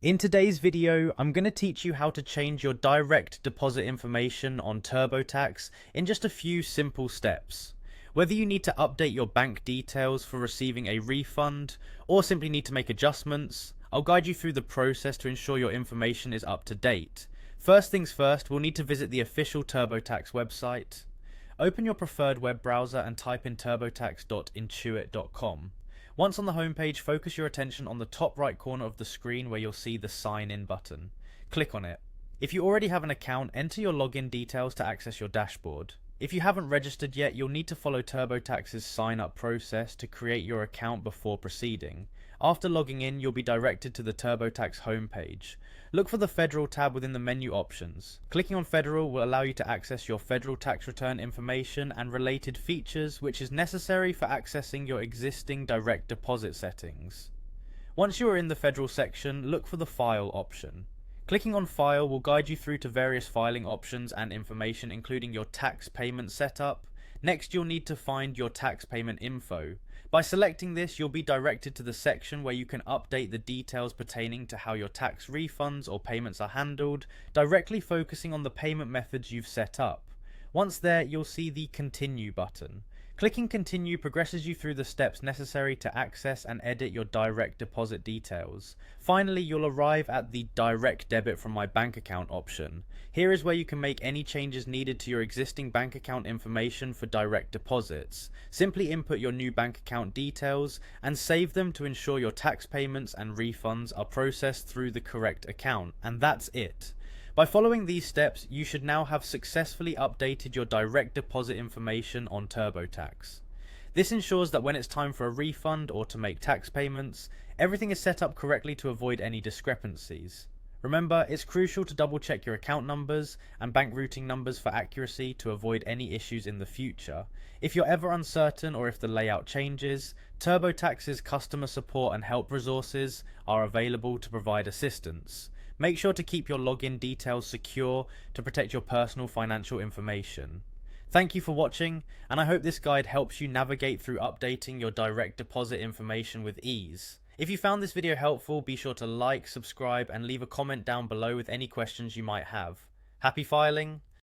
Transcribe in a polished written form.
In today's video, I'm going to teach you how to change your direct deposit information on Turbotax in just a few simple steps. Whether you need to update your bank details for receiving a refund or simply need to make adjustments, I'll guide you through the process to ensure your information is up to date. First things first, we'll need to visit the official Turbotax website. Open your preferred web browser and type in turbotax.intuit.com. Once on the homepage, focus your attention on the top right corner of the screen where you'll see the Sign In button. Click on it. If you already have an account, enter your login details to access your dashboard. If you haven't registered yet, you'll need to follow Turbotax's sign up process to create your account before proceeding. After logging in, you'll be directed to the Turbotax homepage. Look for the Federal tab within the menu options. Clicking on Federal will allow you to access your federal tax return information and related features, which is necessary for accessing your existing direct deposit settings. Once you are in the Federal section, look for the File option. Clicking on File will guide you through to various filing options and information, including your tax payment setup. Next, you'll need to find your tax payment info. By selecting this, you'll be directed to the section where you can update the details pertaining to how your tax refunds or payments are handled, directly focusing on the payment methods you've set up. Once there, you'll see the Continue button. Clicking Continue progresses you through the steps necessary to access and edit your direct deposit details. Finally, you'll arrive at the Direct Debit from my bank account option. Here is where you can make any changes needed to your existing bank account information for direct deposits. Simply input your new bank account details and save them to ensure your tax payments and refunds are processed through the correct account, and that's it. By following these steps, you should now have successfully updated your direct deposit information on Turbotax. This ensures that when it's time for a refund or to make tax payments, everything is set up correctly to avoid any discrepancies. Remember, it's crucial to double check your account numbers and bank routing numbers for accuracy to avoid any issues in the future. If you're ever uncertain or if the layout changes, Turbotax's customer support and help resources are available to provide assistance. Make sure to keep your login details secure to protect your personal financial information. Thank you for watching, and I hope this guide helps you navigate through updating your direct deposit information with ease. If you found this video helpful, be sure to like, subscribe, and leave a comment down below with any questions you might have. Happy filing!